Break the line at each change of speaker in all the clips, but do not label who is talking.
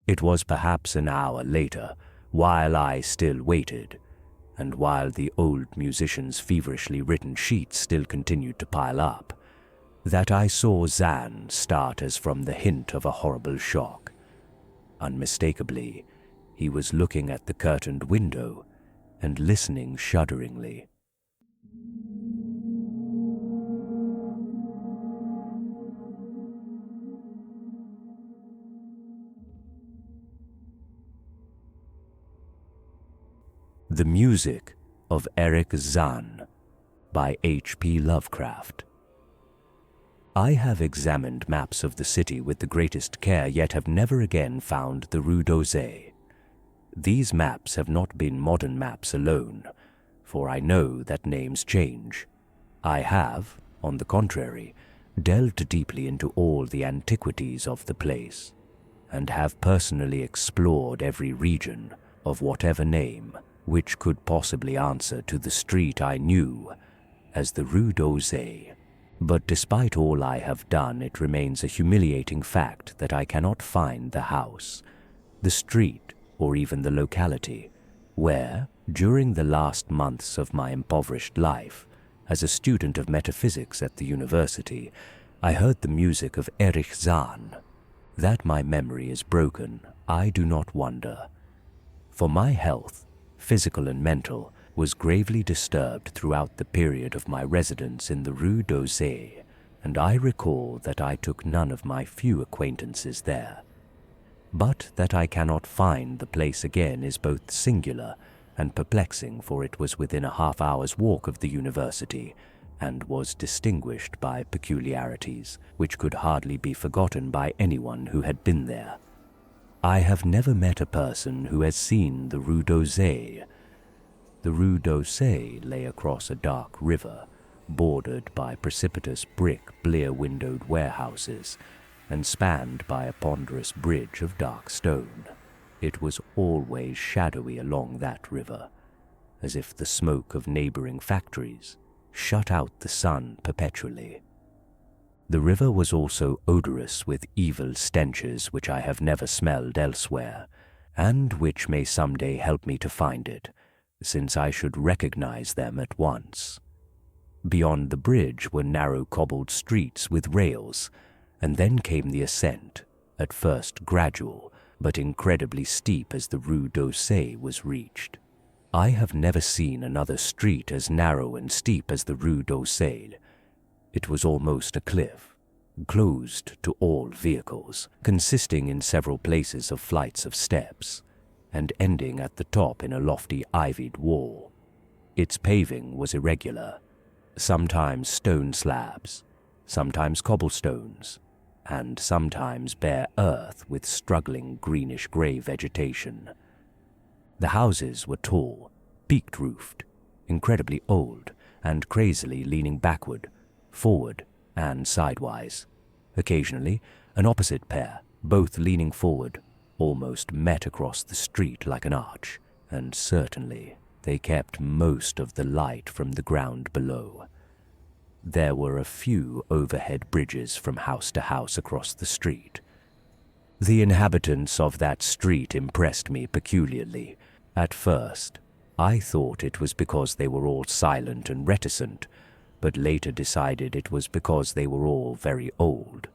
It was perhaps an hour later, while I still waited, and while the old musician's feverishly written sheets still continued to pile up, that I saw Zann start as from the hint of a horrible shock. Unmistakably, he was looking at the curtained window and listening shudderingly. The Music of Erich Zann by H.P. Lovecraft. I have examined maps of the city with the greatest care, yet have never again found the Rue d'Orsay. These maps have not been modern maps alone, for I know that names change. I have, on the contrary, delved deeply into all the antiquities of the place, and have personally explored every region, of whatever name, which could possibly answer to the street I knew as the Rue d'Orsay. But despite all I have done, it remains a humiliating fact that I cannot find the house, the street, or even the locality, where, during the last months of my impoverished life, as a student of metaphysics at the university, I heard the music of Erich Zann. That my memory is broken, I do not wonder. For my health, physical and mental, was gravely disturbed throughout the period of my residence in the Rue d'Orsay, and I recall that I took none of my few acquaintances there. But that I cannot find the place again is both singular and perplexing, for it was within a half-hour's walk of the university, and was distinguished by peculiarities which could hardly be forgotten by anyone who had been there. I have never met a person who has seen the Rue d'Orsay. The Rue d'Orsay lay across a dark river, bordered by precipitous brick, blear-windowed warehouses, and spanned by a ponderous bridge of dark stone. It was always shadowy along that river, as if the smoke of neighboring factories shut out the sun perpetually. The river was also odorous with evil stenches which I have never smelled elsewhere, and which may someday help me to find it, since I should recognize them at once. Beyond the bridge were narrow cobbled streets with rails, and then came the ascent, at first gradual, but incredibly steep as the Rue d'Orsay was reached. I have never seen another street as narrow and steep as the Rue d'Orsay. It was almost a cliff, closed to all vehicles, consisting in several places of flights of steps, and ending at the top in a lofty ivied wall. Its paving was irregular, sometimes stone slabs, sometimes cobblestones, and sometimes bare earth with struggling greenish-gray vegetation. The houses were tall, peaked-roofed, incredibly old, and crazily leaning backward, forward, and sidewise. Occasionally, an opposite pair, both leaning forward, almost met across the street like an arch, and certainly they kept most of the light from the ground below. There were a few overhead bridges from house to house across the street. The inhabitants of that street impressed me peculiarly. At first, I thought it was because they were all silent and reticent, but later decided it was because they were all very old.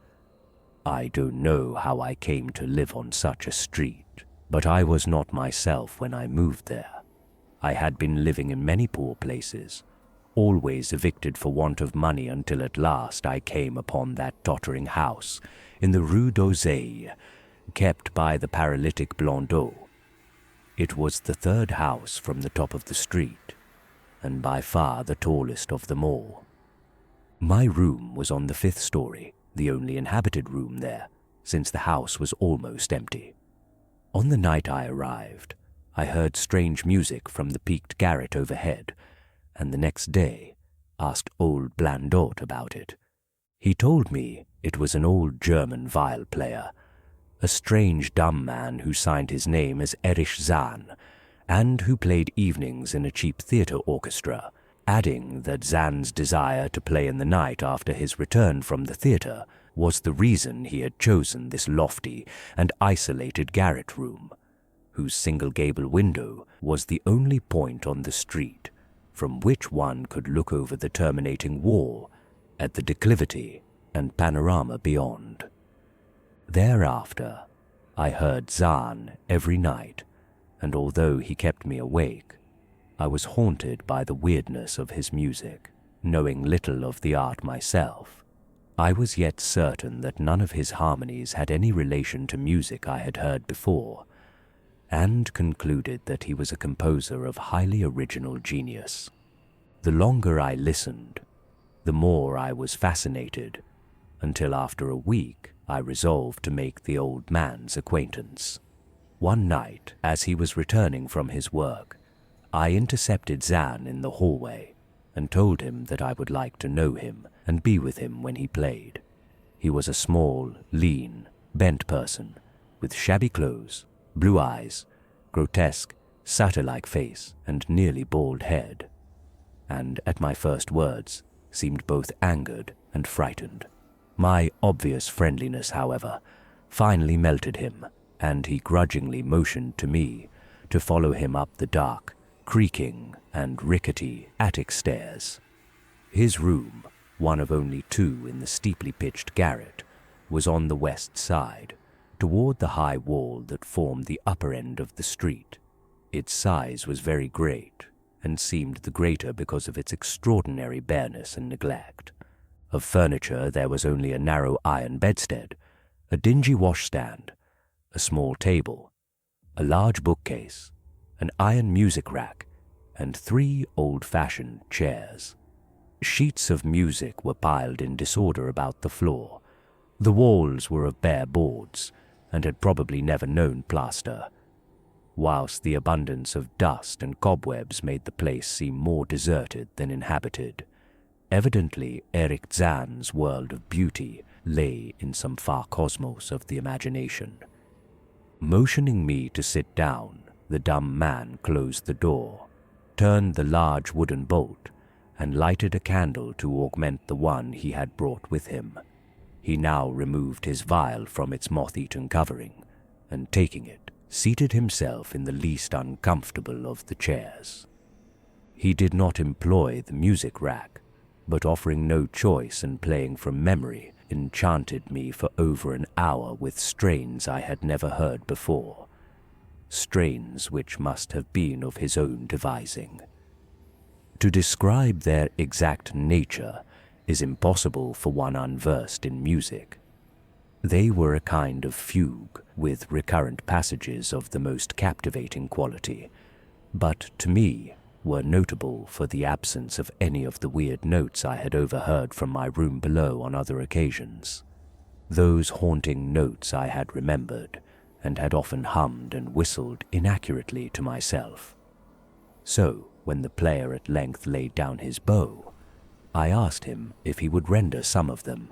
I don't know how I came to live on such a street, but I was not myself when I moved there. I had been living in many poor places, always evicted for want of money, until at last I came upon that tottering house in the Rue d'Orsay, kept by the paralytic Blondeau. It was the third house from the top of the street, and by far the tallest of them all. My room was on the 5th story, the only inhabited room there, since the house was almost empty. On the night I arrived, I heard strange music from the peaked garret overhead, and the next day asked old Blandot about it. He told me it was an old German viol player, a strange dumb man who signed his name as Erich Zann, and who played evenings in a cheap theatre orchestra, adding that Zann's desire to play in the night after his return from the theatre was the reason he had chosen this lofty and isolated garret room, whose single gable window was the only point on the street from which one could look over the terminating wall at the declivity and panorama beyond. Thereafter, I heard Zann every night, and although he kept me awake, I was haunted by the weirdness of his music. Knowing little of the art myself, I was yet certain that none of his harmonies had any relation to music I had heard before, and concluded that he was a composer of highly original genius. The longer I listened, the more I was fascinated, until after a week I resolved to make the old man's acquaintance. One night, as he was returning from his work, I intercepted Zann in the hallway and told him that I would like to know him and be with him when he played. He was a small, lean, bent person with shabby clothes, blue eyes, grotesque, satyr-like face, and nearly bald head, and at my first words seemed both angered and frightened. My obvious friendliness, however, finally melted him, and he grudgingly motioned to me to follow him up the dark, creaking and rickety attic stairs. His room, one of only two in the steeply pitched garret, was on the west side, toward the high wall that formed the upper end of the street. Its size was very great, and seemed the greater because of its extraordinary bareness and neglect. Of furniture there was only a narrow iron bedstead, a dingy washstand, a small table, a large bookcase, an iron music rack, and 3 old-fashioned chairs. Sheets of music were piled in disorder about the floor. The walls were of bare boards, and had probably never known plaster, whilst the abundance of dust and cobwebs made the place seem more deserted than inhabited. Evidently, Erich Zann's world of beauty lay in some far cosmos of the imagination. Motioning me to sit down, the dumb man closed the door, turned the large wooden bolt, and lighted a candle to augment the one he had brought with him. He now removed his vial from its moth-eaten covering, and taking it, seated himself in the least uncomfortable of the chairs. He did not employ the music rack, but offering no choice and playing from memory, enchanted me for over an hour with strains I had never heard before, strains which must have been of his own devising. To describe their exact nature is impossible for one unversed in music. They were a kind of fugue, with recurrent passages of the most captivating quality, but to me were notable for the absence of any of the weird notes I had overheard from my room below on other occasions. Those haunting notes I had remembered, and had often hummed and whistled inaccurately to myself. So, when the player at length laid down his bow, I asked him if he would render some of them.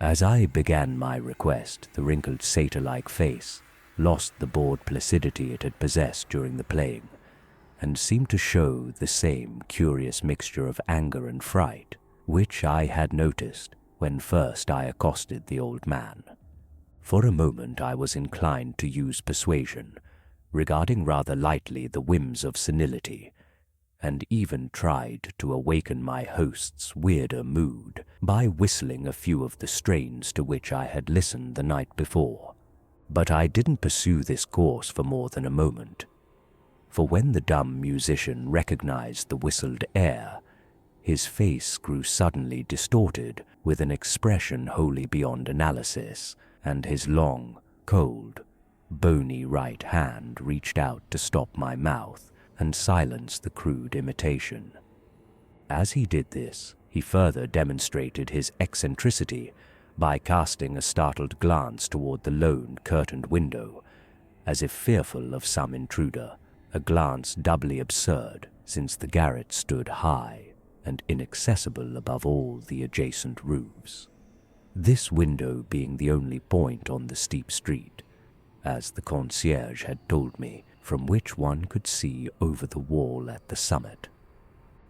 As I began my request, the wrinkled satyr-like face lost the bored placidity it had possessed during the playing, and seemed to show the same curious mixture of anger and fright which I had noticed when first I accosted the old man. For a moment I was inclined to use persuasion, regarding rather lightly the whims of senility, and even tried to awaken my host's weirder mood by whistling a few of the strains to which I had listened the night before. But I didn't pursue this course for more than a moment, for when the dumb musician recognized the whistled air, his face grew suddenly distorted with an expression wholly beyond analysis, and his long, cold, bony right hand reached out to stop my mouth and silence the crude imitation. As he did this, he further demonstrated his eccentricity by casting a startled glance toward the lone curtained window, as if fearful of some intruder, a glance doubly absurd since the garret stood high and inaccessible above all the adjacent roofs. This window being the only point on the steep street, as the concierge had told me, from which one could see over the wall at the summit.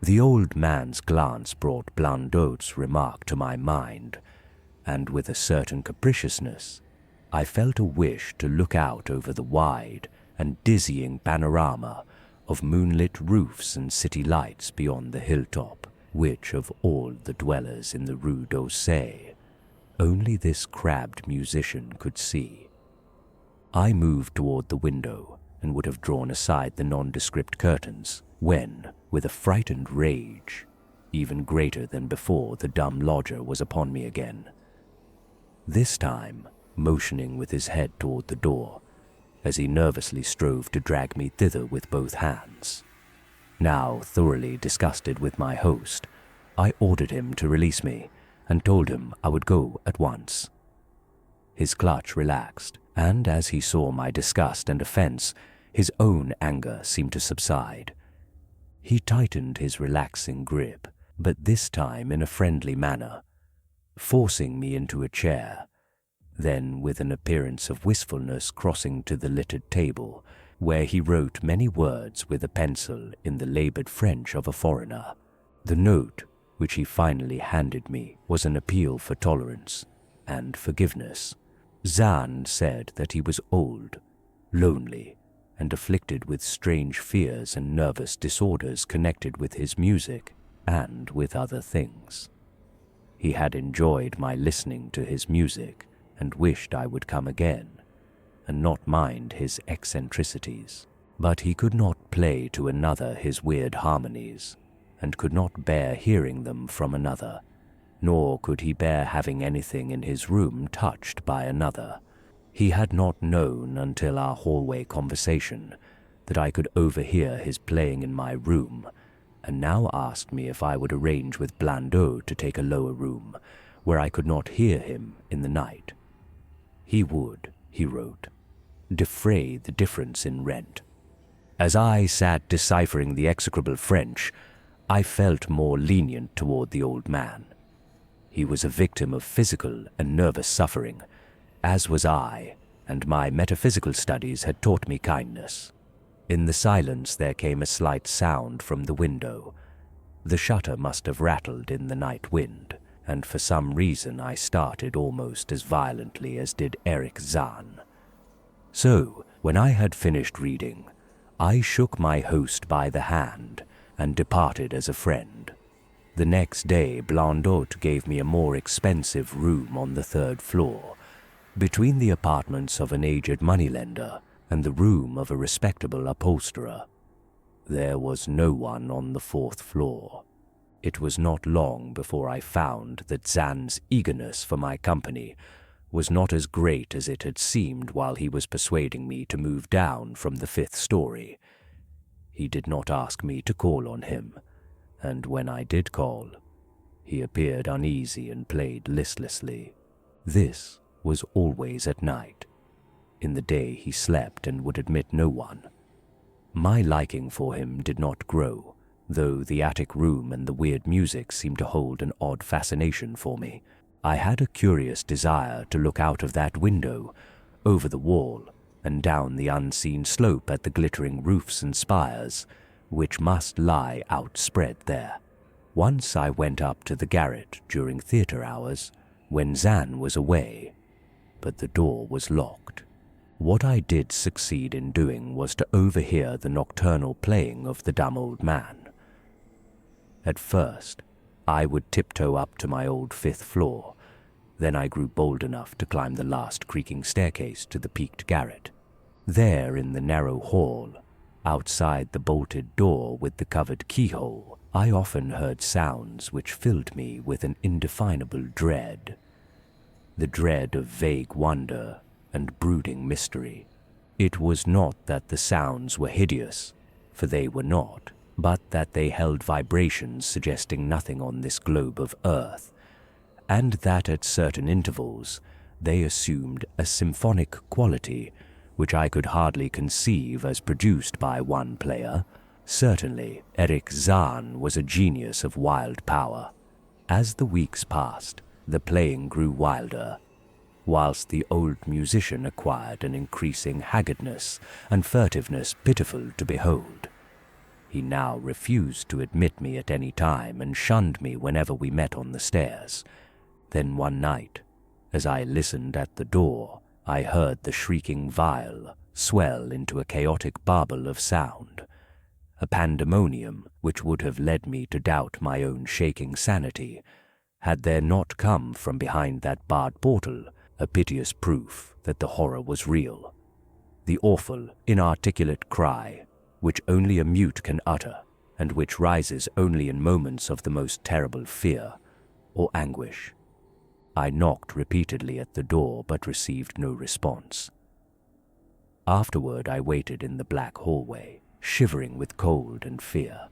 The old man's glance brought Blondeau's remark to my mind, and with a certain capriciousness, I felt a wish to look out over the wide and dizzying panorama of moonlit roofs and city lights beyond the hilltop, which of all the dwellers in the Rue d'Auseil, only this crabbed musician could see. I moved toward the window and would have drawn aside the nondescript curtains when, with a frightened rage, even greater than before, the dumb lodger was upon me again. This time, motioning with his head toward the door, as he nervously strove to drag me thither with both hands. Now thoroughly disgusted with my host, I ordered him to release me and told him I would go at once. His clutch relaxed, and as he saw my disgust and offense, his own anger seemed to subside. He tightened his relaxing grip, but this time in a friendly manner, forcing me into a chair, then with an appearance of wistfulness crossing to the littered table, where he wrote many words with a pencil in the labored French of a foreigner. The note which he finally handed me was an appeal for tolerance and forgiveness. Zann said that he was old, lonely, and afflicted with strange fears and nervous disorders connected with his music and with other things. He had enjoyed my listening to his music and wished I would come again and not mind his eccentricities, but he could not play to another his weird harmonies, and could not bear hearing them from another, nor could he bear having anything in his room touched by another. He had not known until our hallway conversation that I could overhear his playing in my room, and now asked me if I would arrange with Blandot to take a lower room, where I could not hear him in the night. He would, he wrote, defray the difference in rent. As I sat deciphering the execrable French, I felt more lenient toward the old man. He was a victim of physical and nervous suffering, as was I, and my metaphysical studies had taught me kindness. In the silence there came a slight sound from the window. The shutter must have rattled in the night wind, and for some reason I started almost as violently as did Erich Zann. So, when I had finished reading, I shook my host by the hand and departed as a friend. The next day Blandot gave me a more expensive room on the 3rd floor, between the apartments of an aged moneylender and the room of a respectable upholsterer. There was no one on the 4th floor. It was not long before I found that Zann's eagerness for my company was not as great as it had seemed while he was persuading me to move down from the 5th story. He did not ask me to call on him, and when I did call, he appeared uneasy and played listlessly. This was always at night. In the day he slept and would admit no one. My liking for him did not grow, though the attic room and the weird music seemed to hold an odd fascination for me. I had a curious desire to look out of that window, over the wall, and down the unseen slope at the glittering roofs and spires, which must lie outspread there. Once I went up to the garret during theatre hours, when Zann was away, but the door was locked. What I did succeed in doing was to overhear the nocturnal playing of the dumb old man. At first, I would tiptoe up to my old 5th floor. Then I grew bold enough to climb the last creaking staircase to the peaked garret. There in the narrow hall, outside the bolted door with the covered keyhole, I often heard sounds which filled me with an indefinable dread. The dread of vague wonder and brooding mystery. It was not that the sounds were hideous, for they were not, but that they held vibrations suggesting nothing on this globe of earth, and that at certain intervals they assumed a symphonic quality which I could hardly conceive as produced by one player. Certainly, Erich Zann was a genius of wild power. As the weeks passed, the playing grew wilder, whilst the old musician acquired an increasing haggardness and furtiveness pitiful to behold. He now refused to admit me at any time and shunned me whenever we met on the stairs. Then one night, As I listened at the door, I heard the shrieking vial swell into a chaotic babble of sound, a pandemonium which would have led me to doubt my own shaking sanity, had there not come from behind that barred portal a piteous proof that the horror was real. The awful, inarticulate cry, which only a mute can utter, and which rises only in moments of the most terrible fear or anguish. I knocked repeatedly at the door but received no response. Afterward I waited in the black hallway, shivering with cold and fear,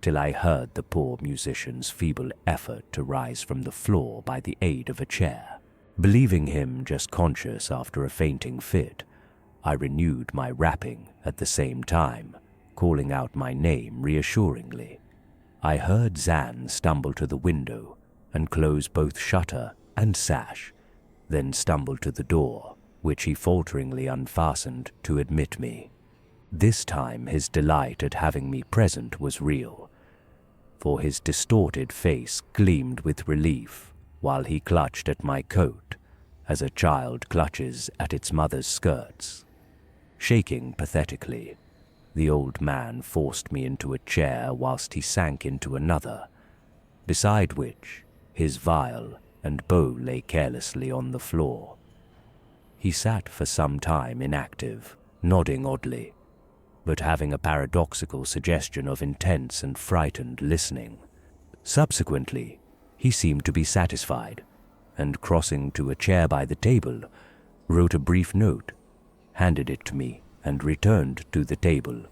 till I heard the poor musician's feeble effort to rise from the floor by the aid of a chair. Believing him just conscious after a fainting fit, I renewed my rapping at the same time, calling out my name reassuringly. I heard Zann stumble to the window and close both shutter and sash, then stumble to the door, which he falteringly unfastened to admit me. This time his delight at having me present was real, for his distorted face gleamed with relief while he clutched at my coat as a child clutches at its mother's skirts. Shaking pathetically, the old man forced me into a chair whilst he sank into another, beside which his vial and bow lay carelessly on the floor. He sat for some time inactive, nodding oddly, but having a paradoxical suggestion of intense and frightened listening. Subsequently, he seemed to be satisfied, and crossing to a chair by the table, wrote a brief note, handed it to me, and returned to the table,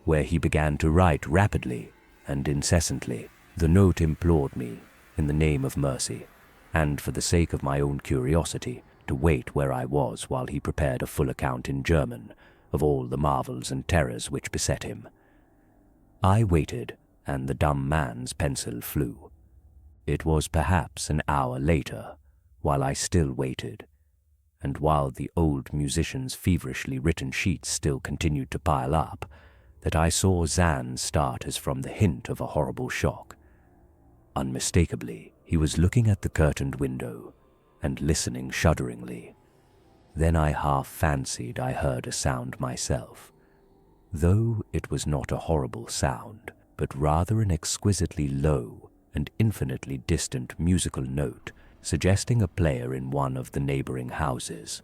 where he began to write rapidly and incessantly. The note implored me, in the name of mercy, and for the sake of my own curiosity, to wait where I was while he prepared a full account in German of all the marvels and terrors which beset him. I waited, and the dumb man's pencil flew. It was perhaps an hour later, while I still waited, and while the old musician's feverishly written sheets still continued to pile up, that I saw Zann start as from the hint of a horrible shock. Unmistakably, he was looking at the curtained window and listening shudderingly. Then I half fancied I heard a sound myself, though it was not a horrible sound, but rather an exquisitely low and infinitely distant musical note, suggesting a player in one of the neighboring houses,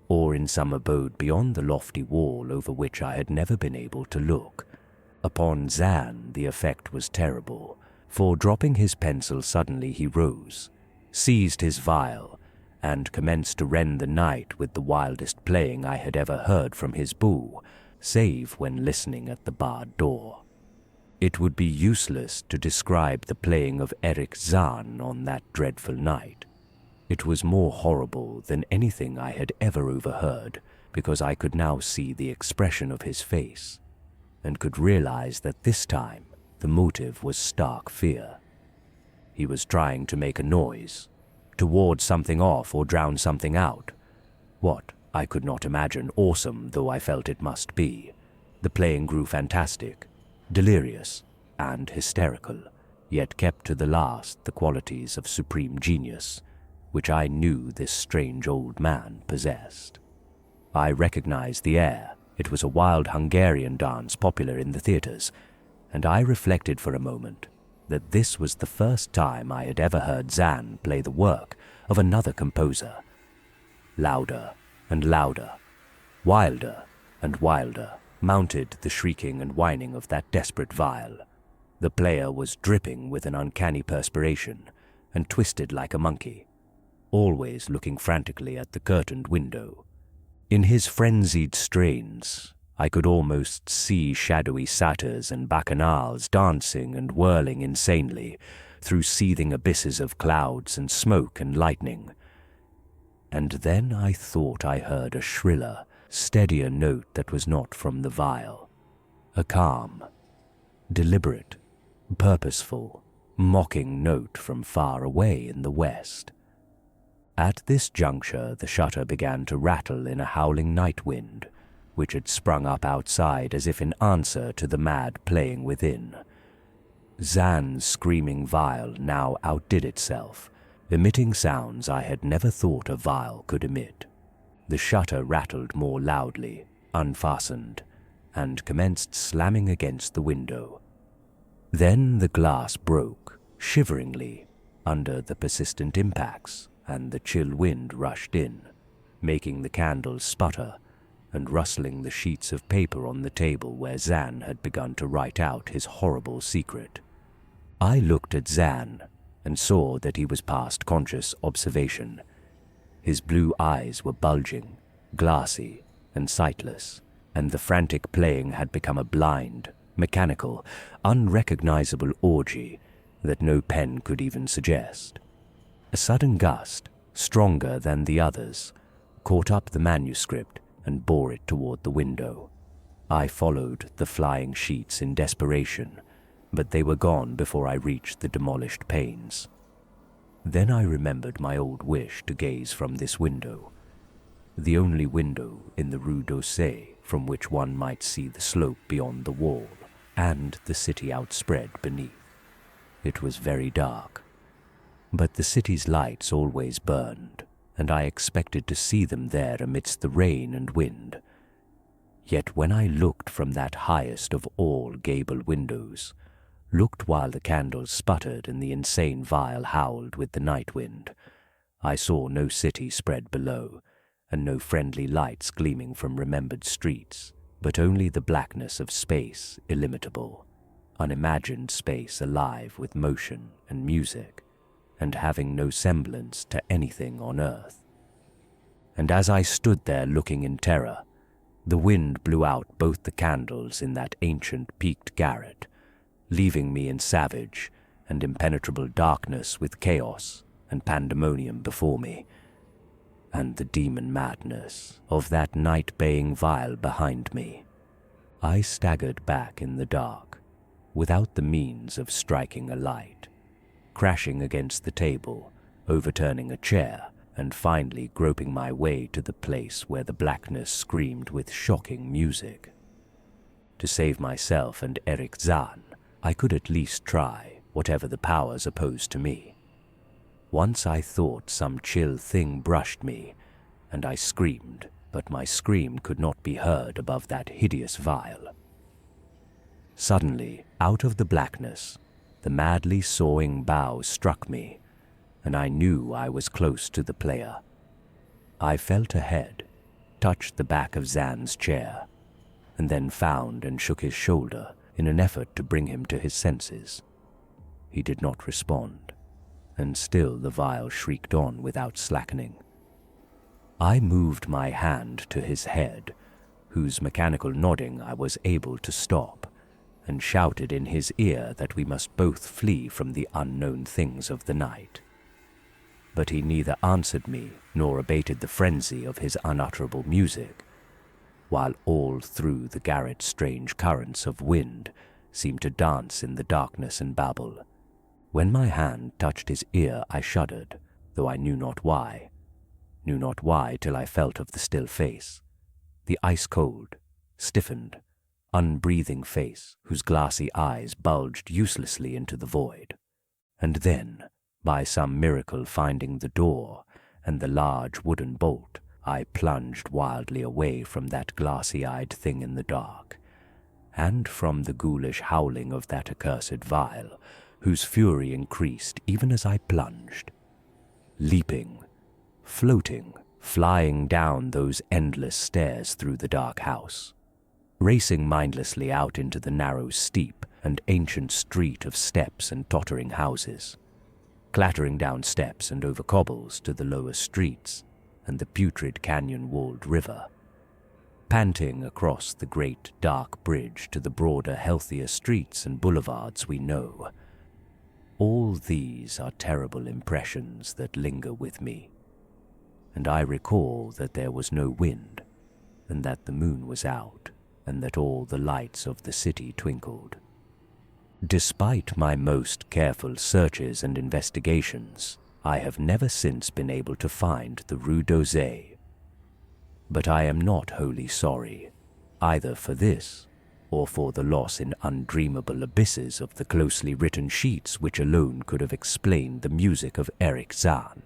or in some abode beyond the lofty wall over which I had never been able to look. Upon Zann the effect was terrible, for dropping his pencil suddenly he rose, seized his vial, and commenced to rend the night with the wildest playing I had ever heard from his bow, save when listening at the barred door. It would be useless to describe the playing of Erich Zann on that dreadful night. It was more horrible than anything I had ever overheard, because I could now see the expression of his face, and could realize that this time the motive was stark fear. He was trying to make a noise, to ward something off or drown something out. What, I could not imagine, awesome though I felt it must be. The playing grew fantastic, delirious, and hysterical, yet kept to the last the qualities of supreme genius, which I knew this strange old man possessed. I recognized the air. It was a wild Hungarian dance popular in the theaters, and I reflected for a moment that this was the first time I had ever heard Zann play the work of another composer. Louder and louder, wilder and wilder, mounted the shrieking and whining of that desperate vial. The player was dripping with an uncanny perspiration and twisted like a monkey, always looking frantically at the curtained window. In his frenzied strains, I could almost see shadowy satyrs and bacchanals dancing and whirling insanely through seething abysses of clouds and smoke and lightning. And then I thought I heard a shriller, steadier note that was not from the vial. A calm, deliberate, purposeful, mocking note from far away in the west. At this juncture the shutter began to rattle in a howling night wind, which had sprung up outside as if in answer to the mad playing within. Zann's screaming vial now outdid itself, emitting sounds I had never thought a vial could emit. The shutter rattled more loudly, unfastened, and commenced slamming against the window. Then the glass broke, shiveringly, under the persistent impacts, and the chill wind rushed in, making the candles sputter and rustling the sheets of paper on the table where Zann had begun to write out his horrible secret. I looked at Zann and saw that he was past conscious observation. His blue eyes were bulging, glassy, and sightless, and the frantic playing had become a blind, mechanical, unrecognizable orgy that no pen could even suggest. A sudden gust, stronger than the others, caught up the manuscript and bore it toward the window. I followed the flying sheets in desperation, but they were gone before I reached the demolished panes. Then I remembered my old wish to gaze from this window, the only window in the Rue d'Aussay from which one might see the slope beyond the wall and the city outspread beneath. It was very dark, but the city's lights always burned, and I expected to see them there amidst the rain and wind. Yet when I looked from that highest of all gable windows, looked while the candles sputtered and the insane vial howled with the night wind, I saw no city spread below, and no friendly lights gleaming from remembered streets, but only the blackness of space illimitable, unimagined space alive with motion and music, and having no semblance to anything on earth. And as I stood there looking in terror, the wind blew out both the candles in that ancient peaked garret, leaving me in savage and impenetrable darkness with chaos and pandemonium before me, and the demon madness of that night-baying vial behind me. I staggered back in the dark, without the means of striking a light, crashing against the table, overturning a chair, and finally groping my way to the place where the blackness screamed with shocking music. To save myself and Erich Zann, I could at least try whatever the powers opposed to me. Once I thought some chill thing brushed me, and I screamed, but my scream could not be heard above that hideous vial. Suddenly, out of the blackness, the madly sawing bough struck me, and I knew I was close to the player. I felt ahead, touched the back of Zann's chair, and then found and shook his shoulder in an effort to bring him to his senses. He did not respond, and still the vial shrieked on without slackening. I moved my hand to his head, whose mechanical nodding I was able to stop, and shouted in his ear that we must both flee from the unknown things of the night. But he neither answered me nor abated the frenzy of his unutterable music, while all through the garret strange currents of wind seemed to dance in the darkness and babble. When my hand touched his ear I shuddered, though I knew not why till I felt of the still face, the ice-cold, stiffened, unbreathing face whose glassy eyes bulged uselessly into the void. And then, by some miracle finding the door and the large wooden bolt, I plunged wildly away from that glassy-eyed thing in the dark, and from the ghoulish howling of that accursed vial, whose fury increased even as I plunged, leaping, floating, flying down those endless stairs through the dark house, racing mindlessly out into the narrow, steep, and ancient street of steps and tottering houses, clattering down steps and over cobbles to the lower streets and the putrid canyon-walled river, panting across the great dark bridge to the broader, healthier streets and boulevards we know. All these are terrible impressions that linger with me, and I recall that there was no wind, and that the moon was out, and that all the lights of the city twinkled. Despite my most careful searches and investigations, I have never since been able to find the Rue d'Aussay. But I am not wholly sorry, either for this or for the loss in undreamable abysses of the closely written sheets which alone could have explained the music of Erich Zann.